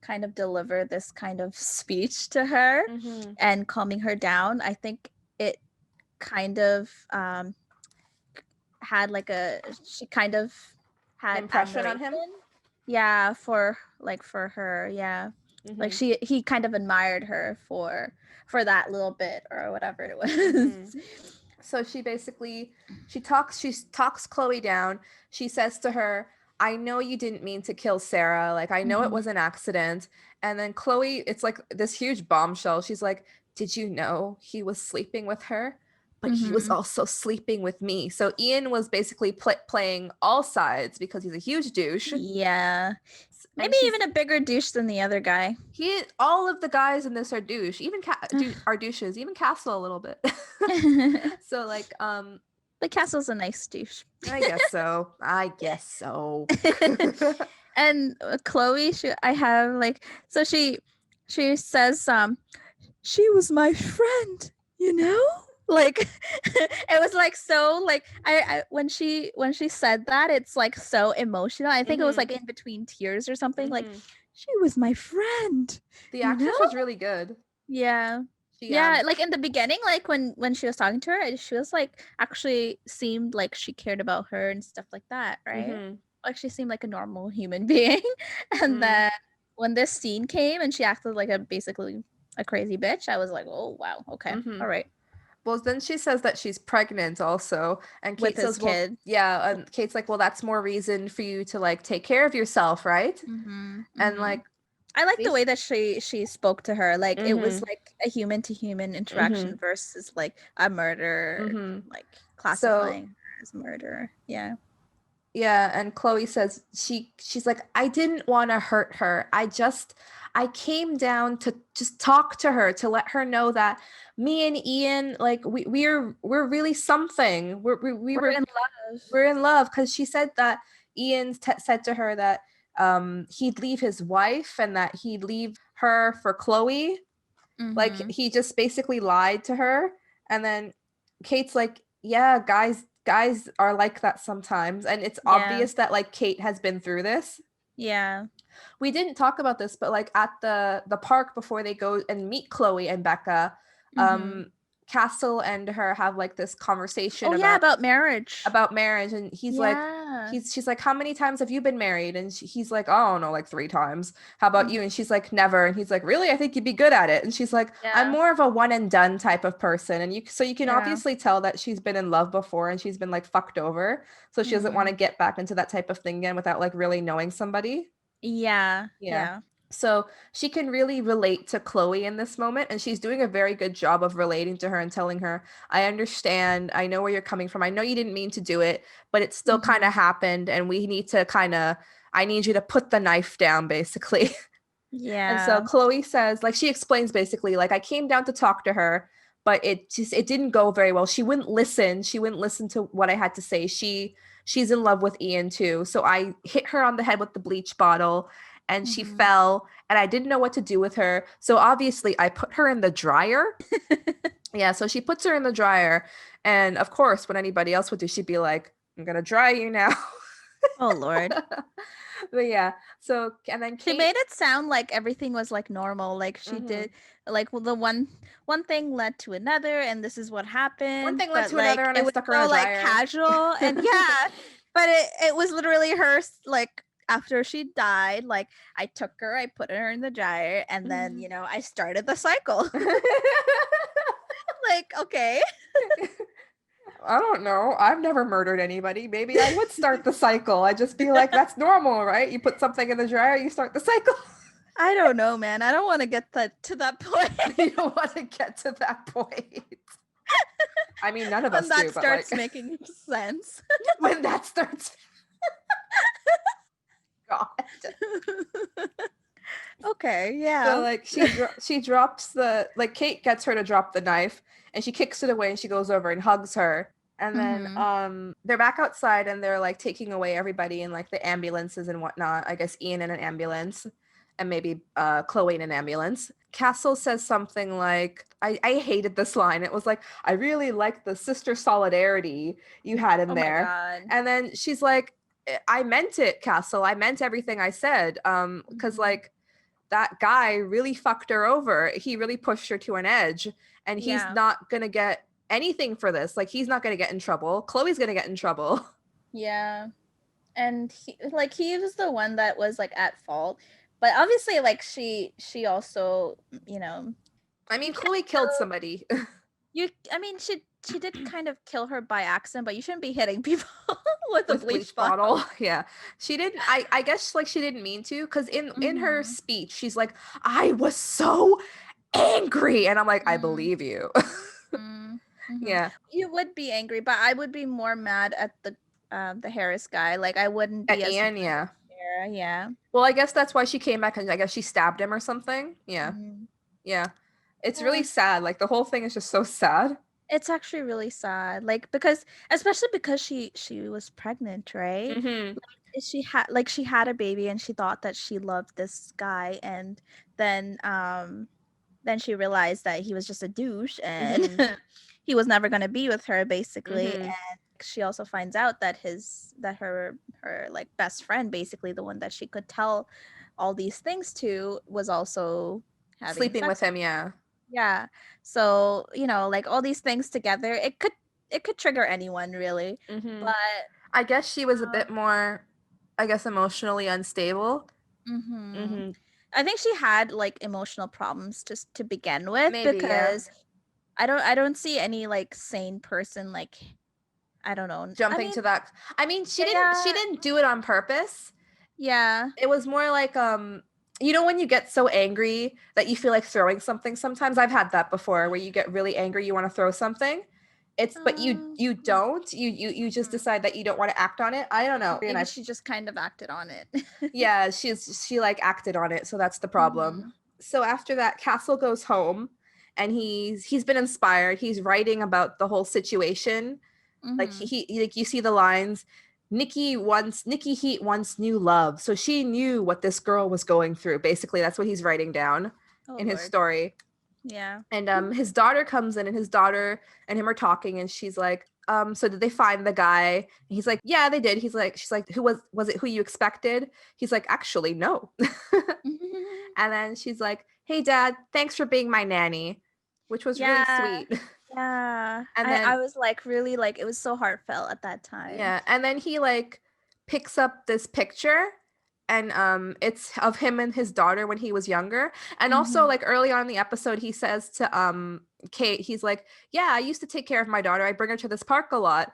kind of deliver this kind of speech to her Mm-hmm. and calming her down, I think it kind of had like a she kind of An had impression on him. admiration, yeah, for her, yeah, like Mm-hmm. he kind of admired her for that little bit or whatever it Mm-hmm. was. So she talks Chloe down. She says to her, I know you didn't mean to kill Sarah. Like, I know it Mhm. was an accident. And then Chloe, it's like this huge bombshell. She's like, did you know he was sleeping with her? But he was Mhm. also sleeping with me. So Ian was basically playing all sides because he's a huge douche. Yeah, And maybe even a bigger douche than the other guy. all of the guys in this are douche. Even are douches. Even Castle a little bit. So like But Castle's a nice douche. I guess so. I guess so. And Chloe, I have like so she says she was my friend, you know? Like it was like so like I when she said that, it's like so emotional. I think it was Mhm. like in between tears or something, like Mhm. she was my friend, The you know? actress was really good. Yeah. She Yeah, like in the beginning, like when she was talking to her, she was like actually seemed like she cared about her and stuff like that, right? Mhm. Like she seemed like a normal human being. And Mhm. then when this scene came and she acted like a basically a crazy bitch, I was like, "Oh, wow. Okay. Mhm. All right." Well, then she says that she's pregnant also, and With Kate his says, "Well, kid. yeah." And Kate's like, "Well, that's more reason for you to like take care of yourself, right?" Mhm. And Mhm. like, I like the bas- way that she spoke to her. Like it was mhm. like a human to human interaction Mhm. versus like a murder, Mhm. like So classifying her as murder. Yeah. yeah, and Chloe says she's like, I didn't want to hurt her. I came down to just talk to her to let her know that me and Ian, like we're really something. We We're were in love. we're in love because she said that Ian said to her that he'd leave his wife and that he'd leave her for Chloe. Like Mhm. he just basically lied to her. And then Kate's like, yeah, guys are like that sometimes. And it's Yeah. obvious that like Kate has been through this. Yeah. We didn't talk about this, but like at the park before they go and meet Chloe and Becca, Mhm. Castle and her have like this Oh conversation yeah, about marriage. about marriage, and he's like Yeah. she's like, how many times have you been married? And he's like, oh, I don't know, like 3 times. How about Mhm. you? And she's like, never. And he's like, really? I think you'd be good at it. And she's like, I'm Yeah. more of a one and done type of person. And you can Yeah. obviously tell that she's been in love before and she's been like fucked over, so she doesn't want Mhm. to get back into that type of thing again without like really knowing somebody. Yeah. Yeah. Yeah. So she can really relate to Chloe in this moment, and she's doing a very good job of relating to her and telling her, I understand, I know where you're coming from. I know you didn't mean to do it, but it still kind of happened, and we need to I need you to put the knife down, basically. And so Yeah. Chloe says, like, she explains basically, like, I came down to talk to her, but it didn't go very well. She wouldn't listen. She wouldn't listen to what I had to say. She's in love with Ian too. So I hit her on the head with the bleach bottle and she Mm-hmm. fell and I didn't know what to do with her. So obviously I put her in the dryer. Yeah, so she puts her in the dryer. And of course, what anybody else would do, she'd be like, I'm gonna dry you now. Oh Lord. But yeah, so and then She Kate. made it sound like everything was like normal. Like she Mhm. did like well, the one thing led to another and this is what One happened. thing led But to another, like and I it was stuck her in so a like dryer. casual and yeah. But it was literally her like after she died, like I took her, I put her in the dryer, and then Mhm. I started the cycle. Like, okay. I don't know. I've never murdered anybody. Maybe I would start the cycle. I'd just be like, that's normal, right? You put something in the dryer, you start the cycle. I don't know, man. I don't want to get that to that point. You don't want to get to that point. I mean, none of When us that do, but like starts making sense. when that starts, God. Okay, So yeah. like she drops the like Kate gets her to drop the knife and she kicks it away and she goes over and hugs her. And then Mm-hmm. they're back outside and they're like taking away everybody in like the ambulances and whatnot. I guess Ian in an ambulance and maybe Chloe in an ambulance. Castle says something like I hated this line. It was like, I really like the sister solidarity you had in Oh my there. god. And then she's like, I meant it, Castle. I meant everything I said. Because Mhm. like that guy really fucked her over. He really pushed her to an edge, and he's Yeah. not gonna get anything for this. Like, he's not gonna get in trouble. Chloe's gonna get in trouble. Yeah. And he was the one that was like at fault. But obviously like she also, you know, I you mean, can't Chloe killed kill somebody you I mean she did kind of kill her by accident, but you shouldn't be hitting people with a with bleach bleach bottle. bottle. Yeah, she didn't. I guess like she didn't mean to, because in her Mhm. speech, she's like, I was so angry, and I'm like, I Mm. believe you. Mm. Mhm. Yeah, You would be angry, but I would be more mad at the Harris guy. Like I wouldn't be at as Ian. mad Yeah. at Sarah. Yeah. Well, I guess that's why she came back, and I guess she stabbed him or something. Yeah. Mhm. Yeah. It's really Yeah. sad. Like the whole thing is just so sad. It's actually really sad. Like because especially because she was pregnant, right? Mm-hmm. Like she had a baby and she thought that she loved this guy and then then she realized that he was just a douche and Mm-hmm. he was never going to be with her basically, Mm-hmm. and she also finds out that her like best friend, basically the one that she could tell all these things to, was also having Sleeping with sex. him, yeah. Yeah. So, like all these things together, it could trigger anyone really. Mm-hmm. But I guess she was a um bit more, I guess, emotionally unstable. mhm. Mm-hmm. I think she had like emotional problems just to begin with Maybe, yeah. because I don't see any like sane person like I don't know. I Jumping mean, to that. I mean, she yeah, didn't do it on purpose. yeah. It was more like you know when you get so angry that you feel like throwing something sometimes. I've had that before where you get really angry, you want to throw something. It's but you don't. You just Mhm. decide that you don't want to act on it. I don't know. And Maybe I she just kind of acted on it. yeah, she like acted on it, so that's the problem. Mhm. So after that, Castle goes home and he's been inspired. He's writing about the whole situation. Like Mhm. he like you see the lines, Nikki Heat wants new love. So she knew what this girl was going through. Basically, that's what he's writing down Oh in his Lord. story. Yeah. And his daughter comes in and his daughter and him are talking and she's like, so did they find the guy? And he's like, yeah, they did. She's like, who was it who you expected? He's like, actually, no. And then she's like, hey dad, thanks for being my nanny, which was really Yeah. sweet. Yeah. And I then was like really like it was so heartfelt at that time. yeah, and then he like picks up this picture and it's of him and his daughter when he was younger. And also Mhm. like early on in the episode he says to Kate, he's like, yeah, I used to take care of my daughter. I bring her to this park a lot.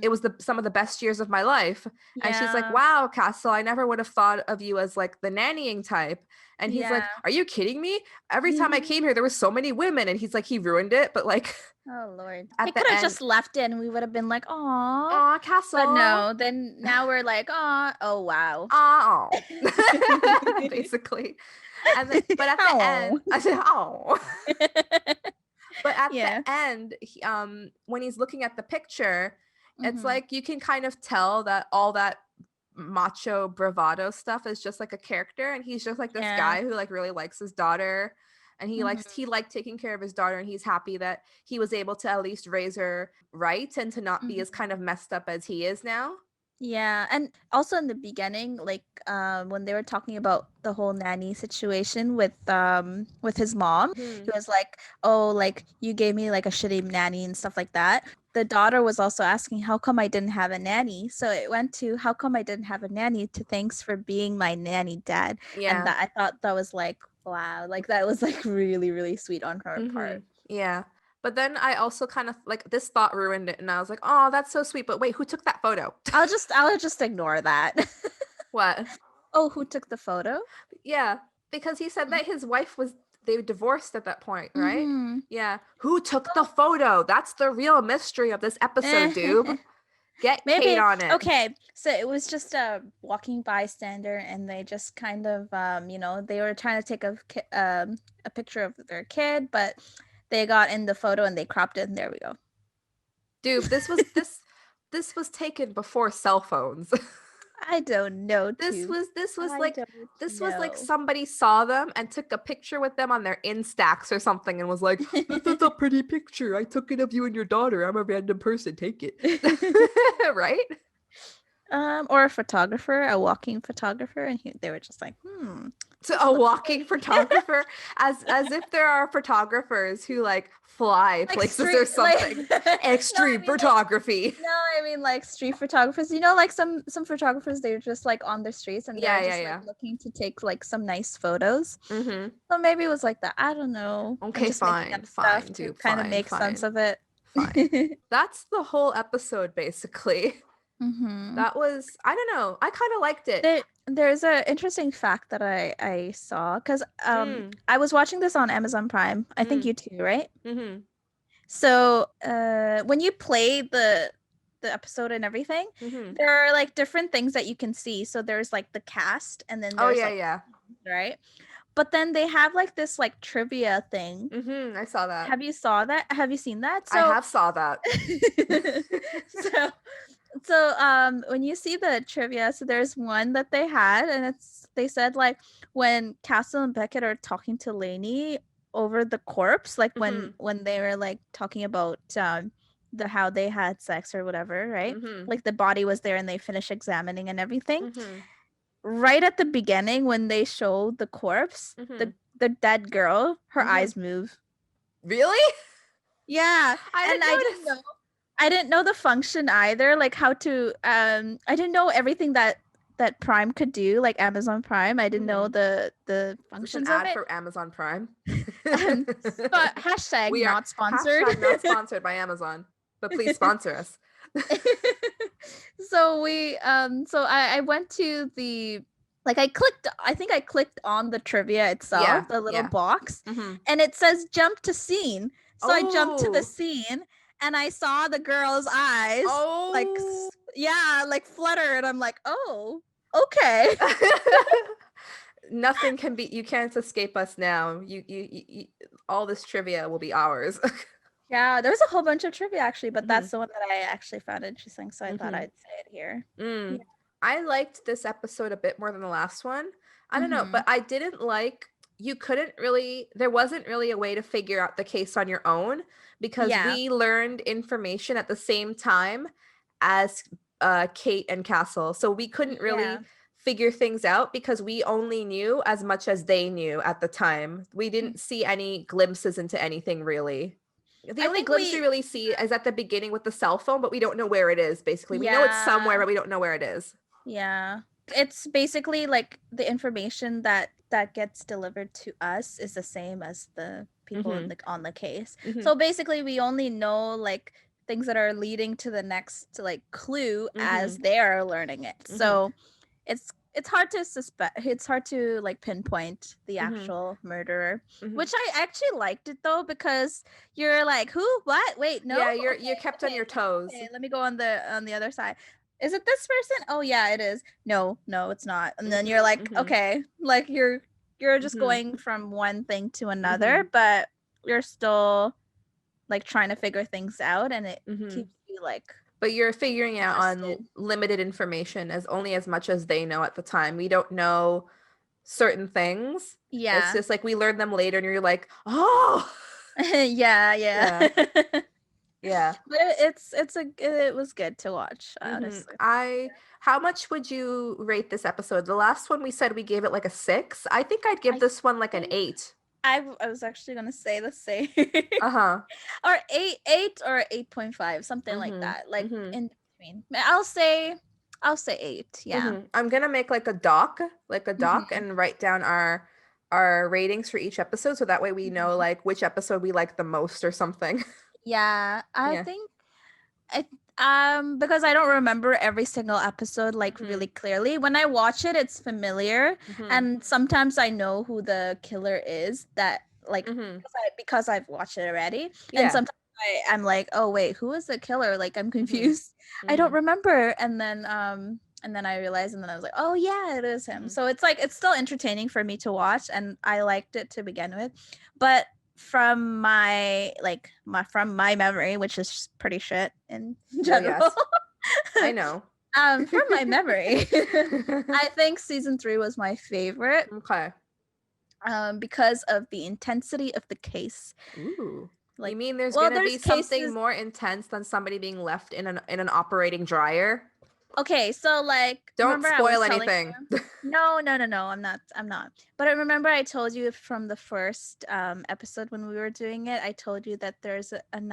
It was some of the best years of my life. And she's like, Yeah. wow, Castle, I never would have thought of you as like the nannying type. And he's like, Yeah. are you kidding me? Every time I came here, there was so many women. And he's like, he ruined it. But like Oh Lord. He at could the have end, just left it and we would have been like, "Aw." aw, But Castle. no, then now we're like, "Aw, oh wow." Oh. Basically. And then, but at the Oh. end, I said, oh. But at the Yeah. end, when he's looking at the picture, it's Mhm. like you can kind of tell that all that macho bravado stuff is just like a character, and he's just like this Yeah. guy who like really likes his daughter, and he Mhm. liked taking care of his daughter, and he's happy that he was able to at least raise her right and to not be as kind Mhm. of messed up as he is now. Yeah, and also in the beginning, like when they were talking about the whole nanny situation with his mom, he Hmm. was like, "Oh, like you gave me like a shitty nanny and stuff like that." The daughter was also asking, "How come I didn't have a nanny?" So it went to, "How come I didn't have a nanny?" to "Thanks for being my nanny, dad." And Yeah. that I thought that was like, wow, like that was like really, really sweet on her Hmm. part. Yeah. But then I also kind of like this thought ruined it, and I was like, oh, that's so sweet. But wait, who took that photo? I'll just ignore that. What? Oh, who took the photo? Yeah, because he said that his wife was they were divorced at that point, right? Mm-hmm. Yeah. Who took the photo? That's the real mystery of this episode, Doob. Get Kate Maybe on it. okay. So it was just a walking bystander, and they just kind of, they were trying to take a picture of their kid, but they got in the photo and they cropped it, and there we go. Doob, this was taken before cell phones. I don't know, This too. was this was I like don't this was like know. somebody saw them and took a picture with them on their Instax or something and was like, "This is a pretty picture. I took it of you and your daughter. I'm a random person. Take it." Right? Or a photographer, a walking photographer, and they were just like, To this a looks walking great. photographer, as if there are photographers who like fly Like places or street, like something. no, I Extreme mean like photography. no, I mean like street photographers. Like some photographers, they're just like on the streets and they're Yeah, yeah, just like yeah. looking to take like some nice photos. Mm-hmm. So maybe it was like that. I don't know. I'm Okay, just making fine, up stuff fine, to dude, kind of fine, make sense fine, of it. fine. That's the whole episode basically. Mm-hmm. That was, I don't know, I kind of liked it. There's a interesting fact that I saw because Mm, I was watching this on Amazon Prime. I think mm, you too, right? mm-hmm, So, when you play the episode and everything, mm-hmm. there are like different things that you can see. So there's like the cast, and then Oh there's yeah, like, yeah. right? But then they have like this like trivia thing. Mm-hmm. I saw that. Have you saw that? Have you seen that? I So have saw that. so when you see the trivia, so there's one that they had, and they said like when Castle and Beckett are talking to Lainey over the corpse, like Mm-hmm, when they were like talking about the how they had sex or whatever, right? mm-hmm, Like the body was there and they finished examining and everything. mm-hmm, Right at the beginning when they show the corpse, mm-hmm, the dead girl, her mm-hmm. eyes move. Really? Yeah, I and didn't notice. I didn't know the function either, like how to I didn't know everything that Prime could do, like Amazon Prime. I didn't know Mm-hmm. the Is this an functions of ad it. for Amazon Prime? Hashtag We are not sponsored. hashtag not sponsored by Amazon, but please sponsor us. So I went to the like I think I clicked on the trivia Yeah, itself, the little yeah. box, Mm-hmm. and it says jump to scene. So I jumped to the Oh, scene and I saw the girl's eyes like oh. yeah, like flutter, and I'm like, "Oh, okay." Nothing can be. You can't escape us now. You all this trivia will be ours. Yeah, there was a whole bunch of trivia actually, but Hmm. that's the one that I actually found interesting, so I thought Hmm. I'd say it here. Yeah. Mm. I liked this episode a bit more than the last one. I don't know, but Mhm. I didn't like. You couldn't really. There wasn't really a way to figure out the case on your own because Yeah. we learned information at the same time as Kate and Castle, so we couldn't Yeah. really figure things out because we only knew as much as they knew at the time. We didn't see any glimpses into anything really. The I only think glimpse we we really see is at the beginning with the cell phone, but we don't know where it is, basically. We know it's somewhere, yeah. but we don't know where it is. Yeah. It's basically like the information that that gets delivered to us is the same as the people Mhm. on the case. Mhm. So basically, we only know like things that are leading to the next like clue as Mhm. they are learning it. Mhm. So it's hard to suspect. It's hard to like pinpoint the Mhm. actual murderer. Mhm. Which I actually liked it though, because you're like, who, what? Wait, no. Yeah, you're Okay, kept on your toes. okay. Let me go on the other side. Is it this person? Oh yeah, it is. No, it's not. And then you're like, Mhm. okay, like you're just Mhm. going from one thing to another, Mhm. but you're still like trying to figure things out, and it Mhm. keeps you like But you're figuring out on interested. limited information as only as much as they know at the time. We don't know certain things. It's Yeah. just like we learn them later and you're like, "Oh." Yeah. Yeah. Yeah. But it was good to watch, honestly. How much would you rate this episode? The last one we said we gave it like a 6. I think I'd give I this one like an think 8. I was actually gonna say the same. Uh-huh. Or 8 or 8.5, something like Mhm. that. Like Mhm. in between. I'll say 8. Yeah. Mhm. I'm gonna make like a doc, Mhm. and write down our ratings for each episode so that way we know Mhm. like which episode we like the most or something. Yeah, I Yeah. think I because I don't remember every single episode like really Mhm. clearly. When I watch it, it's familiar, Mhm. and sometimes I know who the killer is, that like Mhm. because I've watched it already, and Yeah. sometimes I'm like, oh wait, who is the killer? Like I'm Mhm. confused. I don't Mhm. remember, and then I realized, and then I was like, oh yeah, it is him. Mhm. So it's like it's still entertaining for me to watch, and I liked it to begin with, but from my memory, which is pretty shit in Oh, general. yes. I know. From my memory, I think season 3 was my favorite, Okay. because of the intensity of the case. Ooh. You Like, mean there's well, gonna there's be something cases. more intense than somebody being left in an operating dryer? Okay, so like, Don't remember I was spoil telling anything. you? No, I'm not. But I remember I told you from the first episode when we were doing it, I told you that there's an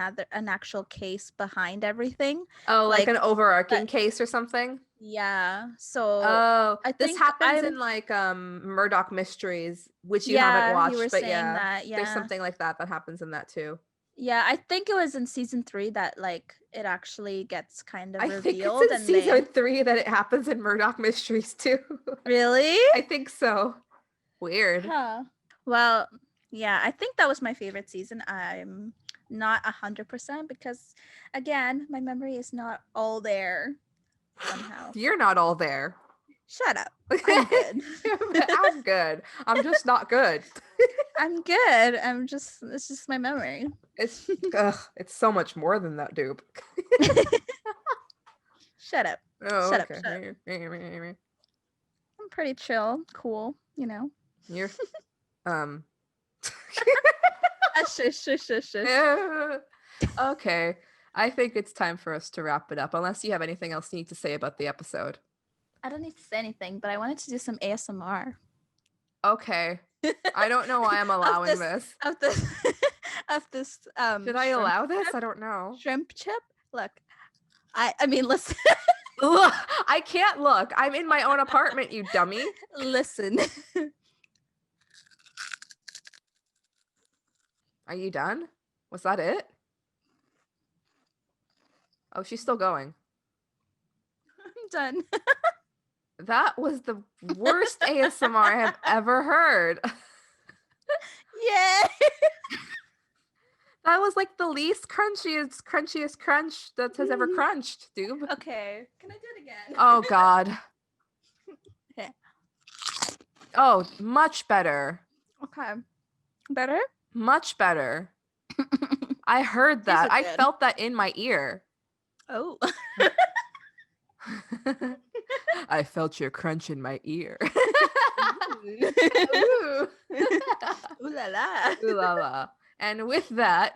actual case behind everything. Oh, like an Like, overarching that, case or something? yeah. So Oh, I this think happens in like Murdoch Mysteries, which you haven't yeah, you watched, were but saying yeah, that. there's Yeah. something like that that happens in that too. Yeah, I think it was in season 3 that like it actually gets kind of I think it's revealed, in and they season 3 that it happens in Murdoch Mysteries too. really? I think so. Weird. Huh. Well, yeah, I think that was my favorite season. I'm not 100% because, again, my memory is not all there somehow. You're not all there. Shut up. I'm good. I'm good. I'm just not good. I'm good. It's just my memory. It's so much more than that, dupe. Shut up. Oh, Shut up. Shut up. okay. I'm pretty chill, cool, you know. You're um Shush, shush, shush, shush. okay. I think it's time for us to wrap it up, unless you have anything else you need to say about the episode. I don't need to say anything, but I wanted to do some ASMR. Okay. I don't know why I'm allowing this. Of this of this Should I shrimp allow this? chip. I don't know. Shrimp chip. Look, I mean, listen. Ugh, I can't look. I'm in my own apartment, you dummy. Listen. Are you done? Was that it? Oh, she's still going. I'm done. That was the worst ASMR I have ever heard. Yay! That was like the least crunchiest crunch that has ever crunched, dude. Okay, can I do it again? Oh God. Okay. Oh, much better. Okay. Better? Much better. I heard that. are I good. felt that in my ear. Oh. I felt your crunch in my ear. Ooh. Ooh. Ooh la la. Ooh la la. And with that,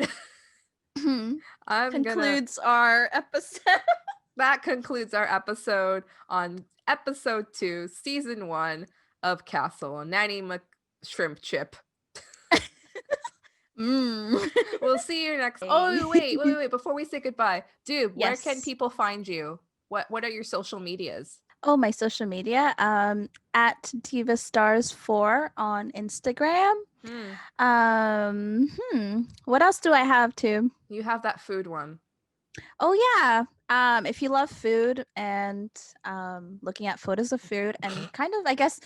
Concludes our episode. That concludes our episode on episode 2, season 1 of Castle, Nanny Shrimp Chip. We'll see you next. Oh, wait. Before we say goodbye, dude, where can Yes. people find you? What are your social medias? Oh, my social media. At Diva Stars 4 on Instagram. What else do I have too? You have that food one. Oh yeah. If you love food and looking at photos of food and kind of, I guess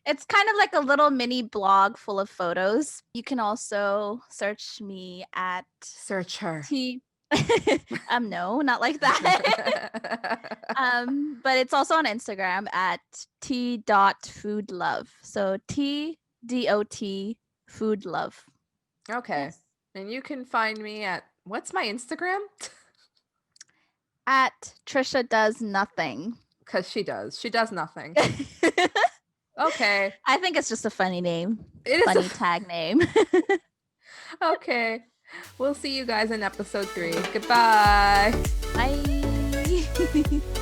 it's kind of like a little mini blog full of photos. You can also search me at Search her. T. No, not like that. But it's also on Instagram at t.foodlove. So TDOT food love. Okay. Yes. And you can find me at what's my Instagram? At Trisha does nothing. Because she does. She does nothing. Okay. I think it's just a funny name. It is Funny tag name. Okay. We'll see you guys in episode 3. Goodbye. Bye.